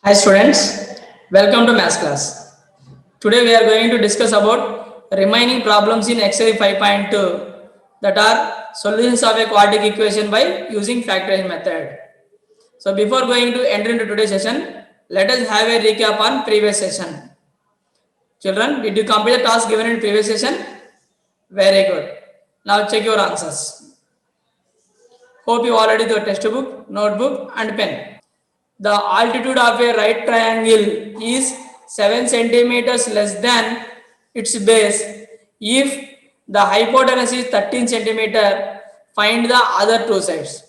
Hi students, welcome to Maths class. Today we are going to discuss about remaining problems in exercise 5.2 that are solutions of a quadratic equation by using factorization method. So before going to enter into today's session, let us have a recap on previous session. Children, did you complete the task given in previous session? Very good. Now check your answers. Hope you already have textbook, notebook and pen. The altitude of a right triangle is 7 centimeters less than its base. If the hypotenuse is 13 centimeter, find the other two sides.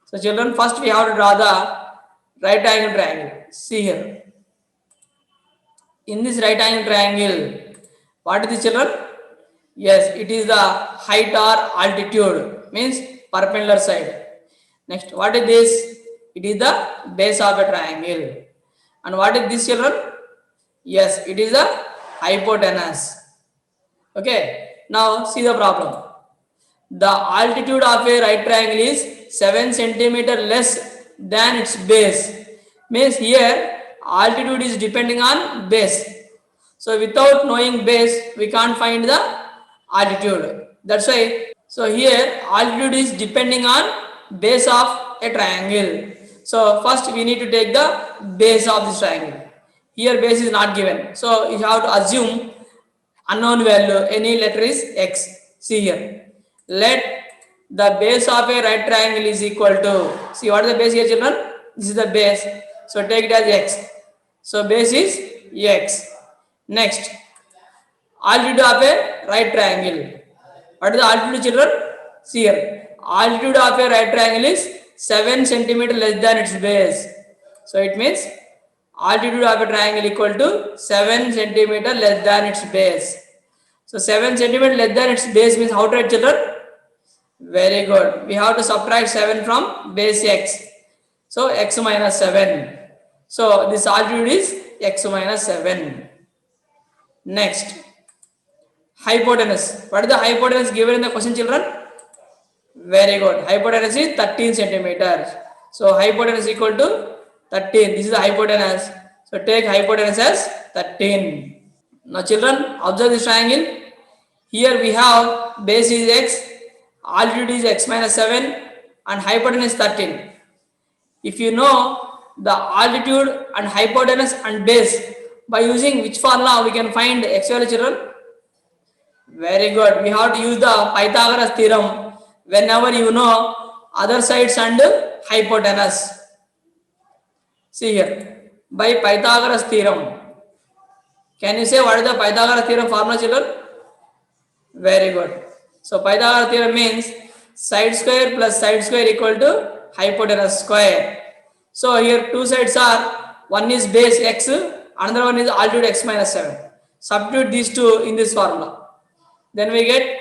So children, first we have to draw the right angle triangle. See here. In this right angle triangle, what is the children? Yes, it is the height or altitude, means perpendicular side. Next, what is this? It is the base of a triangle. And what is this, children? Yes, it is the hypotenuse. Okay, now see the problem. The altitude of a right triangle is 7 centimeter less than its base. Means here altitude is depending on base. So without knowing base, we can't find the altitude. That's why. So here altitude is depending on base of a triangle. So first we need to take the base of this triangle. Here base is not given. So you have to assume unknown value, any letter is x. See here. Let the base of a right triangle is equal to, see what is the base here, children? This is the base. So take it as x. So base is x. Next, altitude of a right triangle. What is the altitude, children? See here. Altitude of a right triangle is 7 centimeter less than its base. So it means altitude of a triangle equal to 7 centimeter less than its base. So 7 centimeter less than its base means how to write, children? Very good. We have to subtract 7 from base x. So x minus 7. So this altitude is x minus 7. Next, hypotenuse. What is the hypotenuse given in the question, children? Very good. Hypotenuse is 13 centimeters. So hypotenuse equal to 13. This is the hypotenuse. So take hypotenuse as 13. Now children, observe this triangle. Here we have base is x, altitude is x minus 7 and hypotenuse 13. If you know the altitude and hypotenuse and base, by using which formula we can find x value, children? Very good. We have to use the Pythagoras theorem whenever you know other sides and hypotenuse. See here. By Pythagoras theorem. Can you say what is the Pythagoras theorem formula, children? Very good. So Pythagoras theorem means side square plus side square equal to hypotenuse square. So here two sides are, one is base x, another one is altitude x minus 7. Substitute these two in this formula. Then we get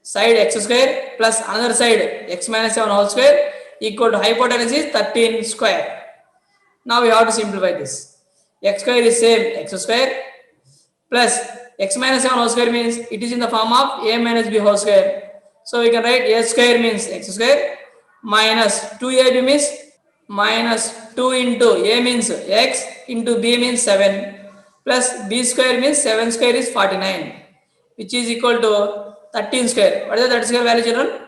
side x square plus another side x minus 7 whole square equal to hypotenuse is 13 square. Now we have to simplify this. X square is same x square plus x minus 7 whole square means it is in the form of a minus b whole square. So we can write a square means x square minus 2ab means minus 2 into a means x into b means 7 plus b square means 7 square is 49, which is equal to 13 square. What is the 13 square value, children?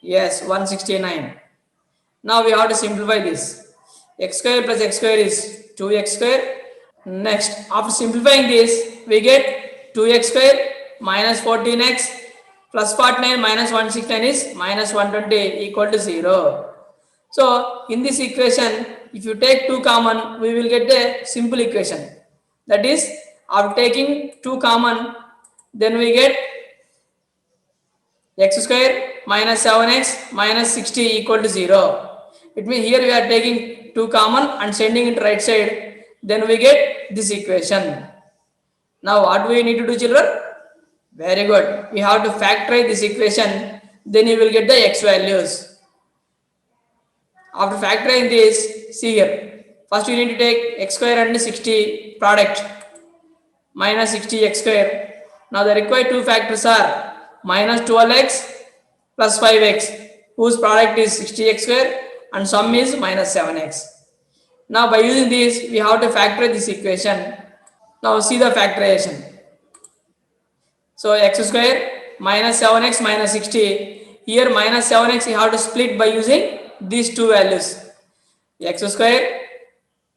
Yes, 169. Now we have to simplify this. X square plus x square is 2x square. Next, after simplifying this, we get 2x square minus 14x plus 49 minus 169 is minus 120 equal to 0. So in this equation, if you take 2 common, we will get a simple equation. That is, after taking 2 common, then we get x square minus 7x minus 60 equal to 0. It means here we are taking 2 common and sending it right side. Then we get this equation. Now what do we need to do, children? Very good. We have to factorize this equation. Then you will get the x values. After factoring this, see here. First you need to take x square and 60 product minus 60x square. Now the required two factors are minus 12x plus 5x, whose product is 60x square and sum is minus 7x. Now by using this, we have to factor this equation. Now see the factorization. So x square minus 7x minus 60. Here minus 7x you have to split by using these two values. X square,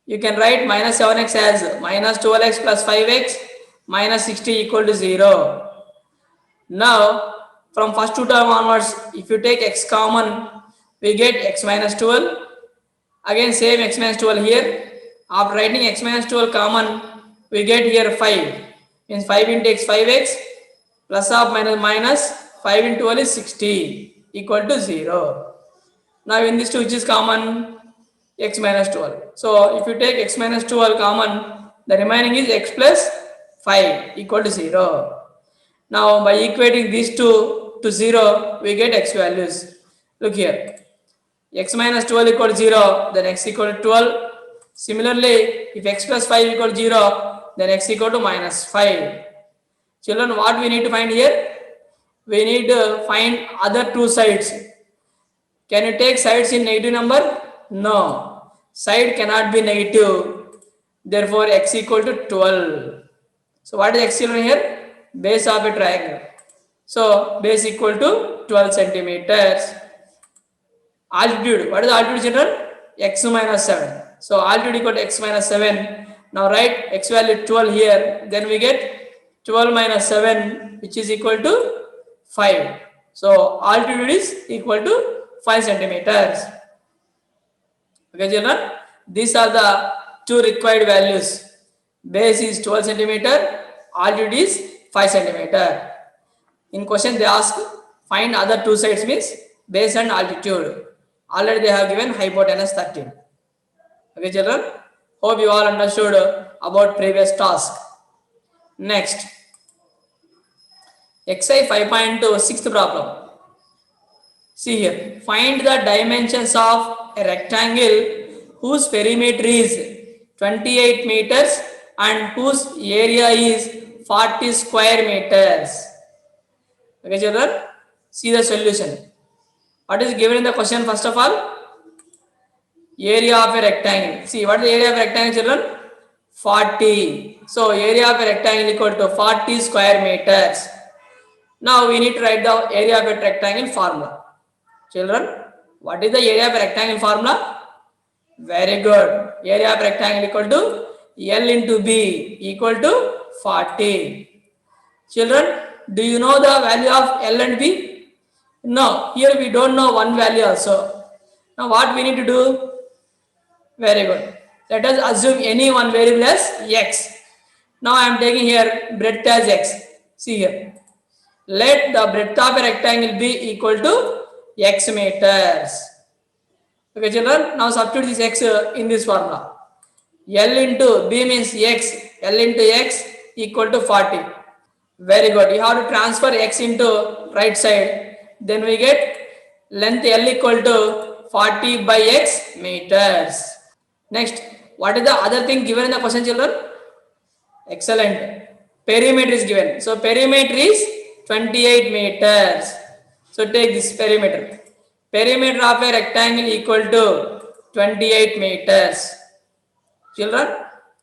you can write minus 7x as minus 12x plus 5x minus 60 equal to 0. Now from first two term onwards, if you take x common, we get x minus 12. Again same x minus 12 here. After writing x minus 12 common, we get here 5. Means 5 into x 5x plus of minus 5 into 12 is 60 equal to 0. Now in this two which is common, x minus 12. So if you take x minus 12 common, the remaining is x plus 5 equal to 0. Now by equating these two to 0, we get x values. Look here. X minus 12 equal to 0, then x equal to 12. Similarly, if x plus 5 equal to 0, then x equal to minus 5. Children, what we need to find here? We need to find other two sides. Can you take sides in negative number? No. Side cannot be negative. Therefore, x equal to 12. So, what is x children here? Base of a triangle. So, base equal to 12 centimeters. Altitude. What is altitude children? X minus 7. So, altitude equal to x minus 7. Now, write x value 12 here. Then we get 12 minus 7 which is equal to 5. So, altitude is equal to 5 centimeters. Okay children, these are the two required values. Base is 12 centimeter, altitude is 5 centimeter. In question they ask find other two sides means base and altitude. Already they have given hypotenuse 13. Okay children, hope you all understood about previous task. Next, exercise 5.2 sixth problem. See here, find the dimensions of a rectangle whose perimeter is 28 meters and whose area is 40 square meters. Okay children, see the solution. What is given in the question first of all? Area of a rectangle. See, what is the area of a rectangle children? 40. So, area of a rectangle equal to 40 square meters. Now, we need to write the area of a rectangle formula. Children, what is the area of a rectangle formula? Very good. Area of rectangle equal to L into B equal to 40. Children, do you know the value of L and B? No, here we don't know one value also. Now what we need to do? Very good. Let us assume any one variable as x. Now I am taking here breadth as x. See here. Let the breadth of a rectangle be equal to x meters. Okay children, now substitute this x in this formula. L into B means x, L into x equal to 40. Very good. You have to transfer x into right side. Then we get length L equal to 40 by x meters. Next, what is the other thing given in the question children? Excellent. Perimeter is given. So perimeter is 28 meters. So take this perimeter. Perimeter of a rectangle equal to 28 meters. Children,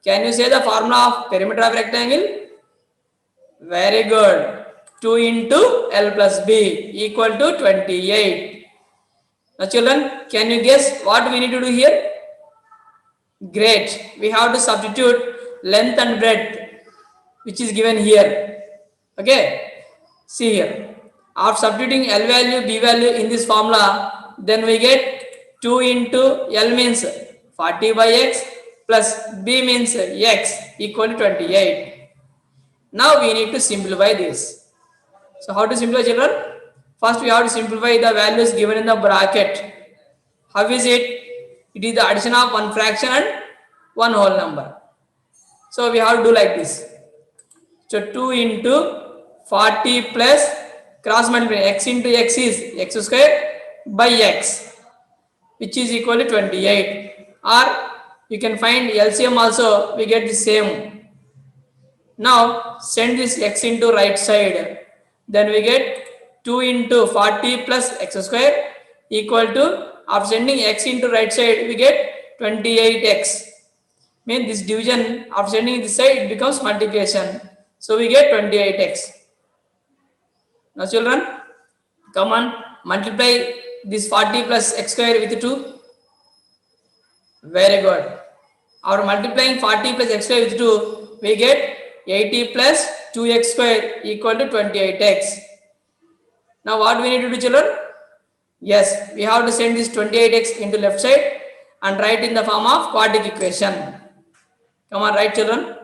can you say the formula of perimeter of rectangle? Very good. 2 into L plus B equal to 28. Now children, can you guess what we need to do here? Great. We have to substitute length and breadth which is given here. Okay. See here. After substituting L value, B value in this formula, then we get 2 into L means 40 by x plus B means x equal to 28. Now we need to simplify this. So how to simplify children? First we have to simplify the values given in the bracket. How is it? It is the addition of one fraction and one whole number. So we have to do like this. So 2 into 40 plus cross multiply x into x is x square by x which is equal to 28. Or you can find LCM also, we get the same. Now send this x into right side. Then we get 2 into 40 plus x square equal to, after sending x into right side, we get 28x. Mean this division after sending this side it becomes multiplication. So we get 28x. Now children, come on, multiply this 40 plus x square with 2. Very good. After multiplying 40 plus x square with 2, we get 80 plus 2x square equal to 28x. Now what we need to do, children? Yes, we have to send this 28x into left side and write in the form of quadratic equation. Come on, write children.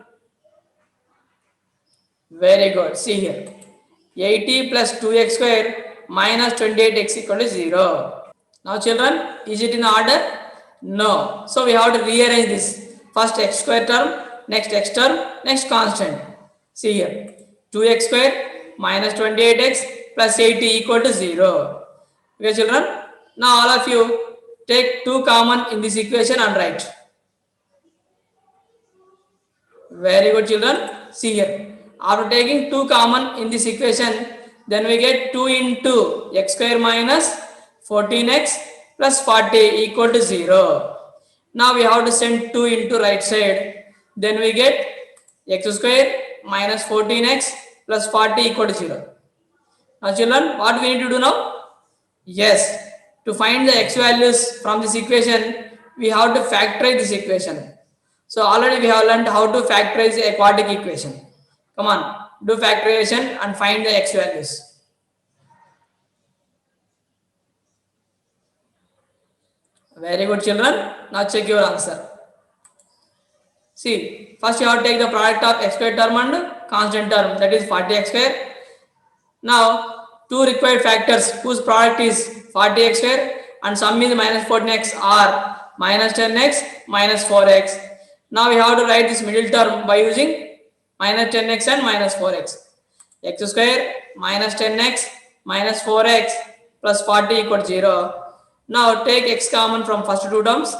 Very good. See here. 80 plus 2x square minus 28x equal to 0. Now children, is it in order? No. So we have to rearrange this. First x square term, next x term, next constant. See here. 2x square minus 28x plus 80 equal to 0. Okay children. Now all of you take 2 common in this equation and write. Very good children. See here. After taking 2 common in this equation, then we get 2 into x square minus 14x plus 40 equal to 0. Now we have to send 2 into right side. Then we get x square minus 14x plus 40 equal to 0. Now children, what we need to do now? Yes, to find the x values from this equation, we have to factorize this equation. So already we have learned how to factorize a quadratic equation. Come on, do factorization and find the x values. Very good children. Now check your answer. See, first you have to take the product of x square term and constant term, that is 40x square. Now, 2 required factors whose product is 40x square and sum is minus 14x are minus 10x minus 4x. Now we have to write this middle term by using minus 10x and minus 4x. X square minus 10x minus 4x plus 40 equal to 0. Now take x common from first 2 terms.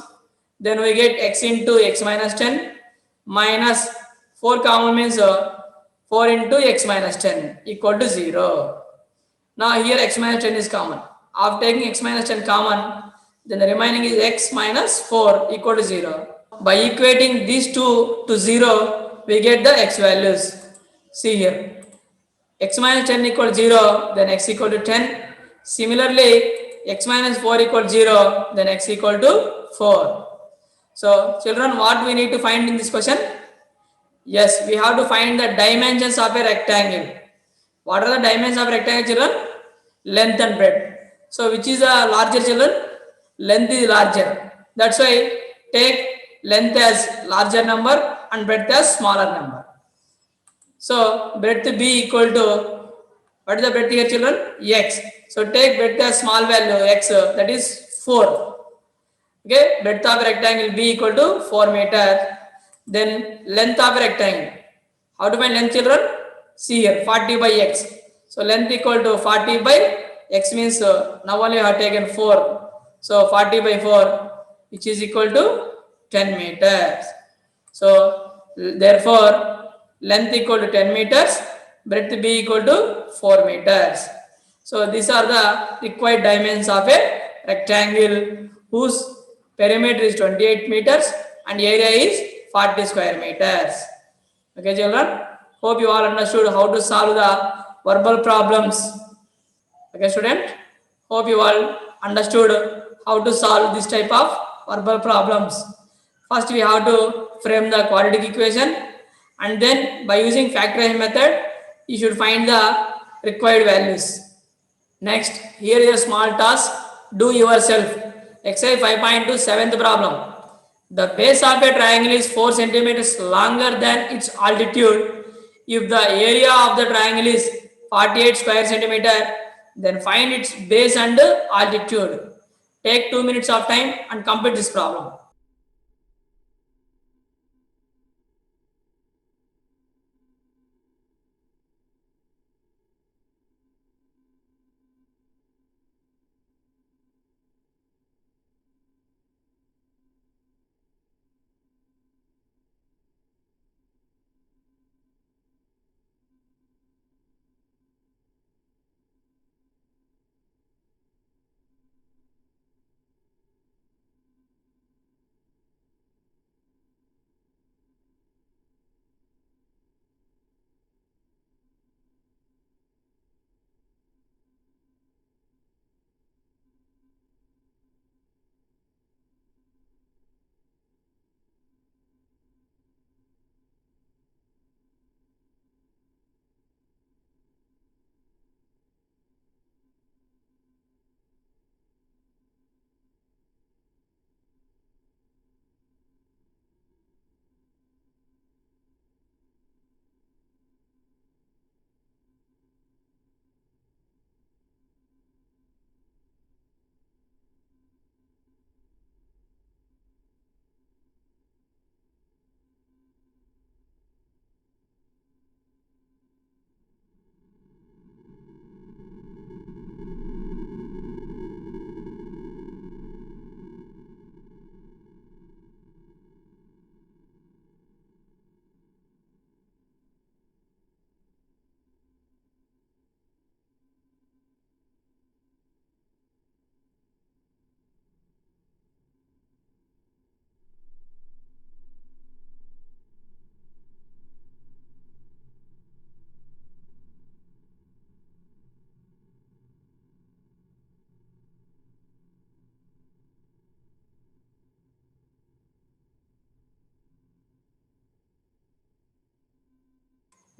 Then we get x into x minus 10 minus 4 common means 4 into x minus 10 equal to 0. Now here x minus 10 is common. After taking x minus 10 common, then the remaining is x minus 4 equal to 0. By equating these two to 0, we get the x values. See here. X minus 10 equal to 0, then x equal to 10. Similarly, x minus 4 equal to 0, then x equal to 4. So, children, what we need to find in this question? Yes, we have to find the dimensions of a rectangle. What are the dimensions of rectangle, children? Length and breadth. So, which is a larger, children? Length is larger. That's why take length as larger number and breadth as smaller number. So, breadth b equal to, what is the breadth here, children? X. So, take breadth as small value x, that is 4. Okay, breadth of a rectangle b equal to 4 meters. Then length of a rectangle. How to find length, children? See here, 40 by x. So length equal to 40 by x means now only I have taken 4. So 40 by 4, which is equal to 10 meters. So therefore, length equal to 10 meters, breadth b equal to 4 meters. So these are the required dimensions of a rectangle whose perimeter is 28 meters and area is 40 square meters. Okay, children. Hope you all understood how to solve the verbal problems. Okay, student. Hope you all understood how to solve this type of verbal problems. First, we have to frame the quadratic equation, and then by using factorization method, you should find the required values. Next, here is a small task. Do yourself. Exercise 5.2 seventh problem. The base of a triangle is 4 centimeters longer than its altitude. If the area of the triangle is 48 square centimeter, then find its base and altitude. Take 2 minutes of time and complete this problem.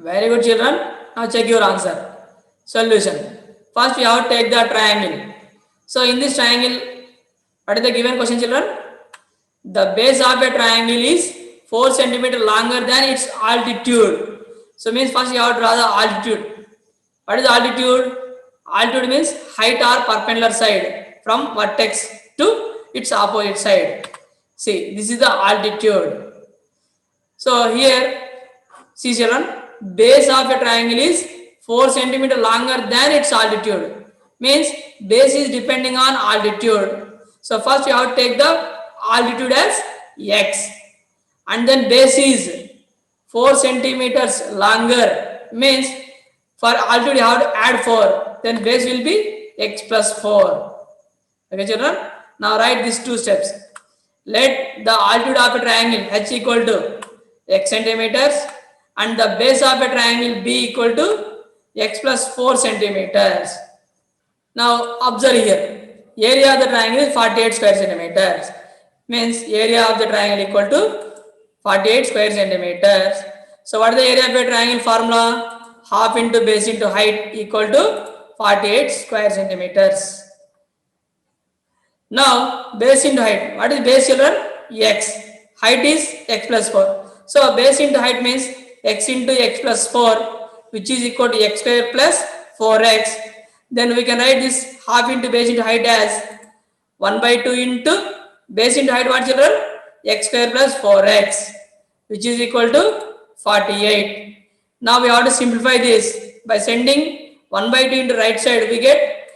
Very good, children. Now check your answer. Solution. First, we have to take the triangle. So in this triangle, what is the given question, children? The base of a triangle is 4 centimeter longer than its altitude. So means first you have to draw the altitude. What is the altitude? Altitude means height or perpendicular side from vertex to its opposite side. See, this is the altitude. So here, see children, base of a triangle is 4 centimeter longer than its altitude. Means base is depending on altitude. So first you have to take the altitude as x, and then base is 4 centimeters longer. Means for altitude you have to add 4. Then base will be x plus 4. Okay children. Now write these two steps. Let the altitude of a triangle h equal to x centimeters and the base of a triangle b equal to x plus 4 centimeters. Now observe here. Area of the triangle is 48 square centimeters. Means area of the triangle equal to 48 square centimeters. So what is the area of a triangle formula? Half into base into height equal to 48 square centimeters. Now base into height. What is base, children? X. Height is x plus 4. So base into height means x into x plus 4, which is equal to x square plus 4x. Then we can write this half into base into height as 1 by 2 into base into height, what children? X square plus 4x, which is equal to 48. Now we have to simplify this by sending 1 by 2 into right side. We get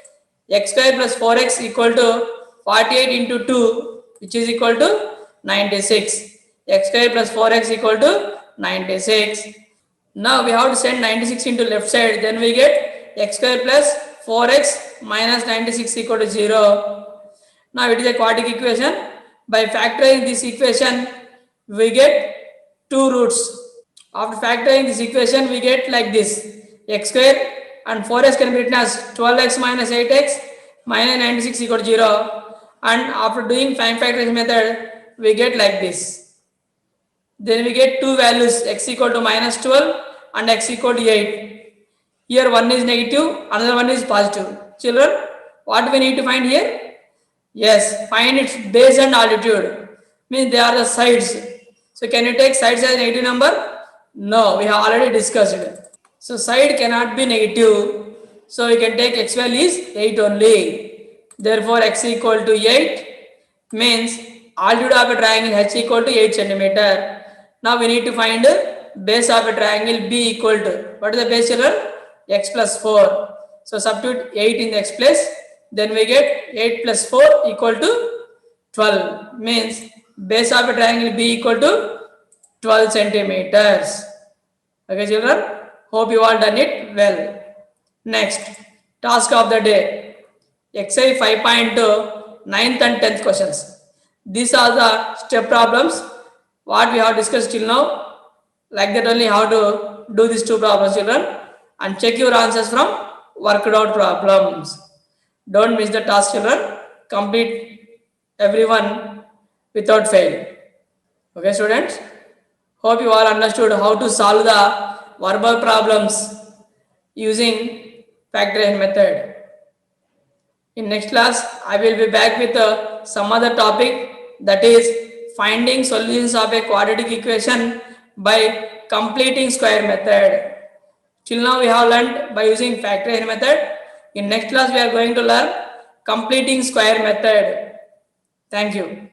x square plus 4x equal to 48 into 2, which is equal to 96. X square plus 4x equal to 96. Now we have to send 96 into left side. Then we get x square plus 4x minus 96 equal to 0. Now it is a quadratic equation. By factoring this equation, we get two roots. After factoring this equation, we get like this. X square and 4x can be written as 12x minus 8x minus 96 equal to 0. And after doing find factorization method, we get like this. Then we get two values, x equal to minus 12 and x equal to 8. Here one is negative, another one is positive. Children, what we need to find here? Yes, find its base and altitude. Means they are the sides. So can you take sides as negative number? No, we have already discussed it. So side cannot be negative. So we can take x value is 8 only. Therefore x equal to 8 means altitude of a triangle h equal to 8 centimeter. Now we need to find base of a triangle b equal to, what is the base, children? X plus 4. So substitute 8 in the x place. Then we get 8 plus 4 equal to 12. Means base of a triangle b equal to 12 centimeters. Okay children, hope you all done it well. Next, task of the day. Exercise 5.2, 9th and 10th questions. These are the step problems what we have discussed till now. Like that only how to do these two problems, children, and check your answers from worked out problems. Don't miss the task, children. Complete everyone without fail. Okay students, hope you all understood how to solve the verbal problems using factorization method. In next class, I will be back with some other topic, that is finding solutions of a quadratic equation by completing square method. Till now we have learned by using factorization method. In next class we are going to learn completing square method. Thank you.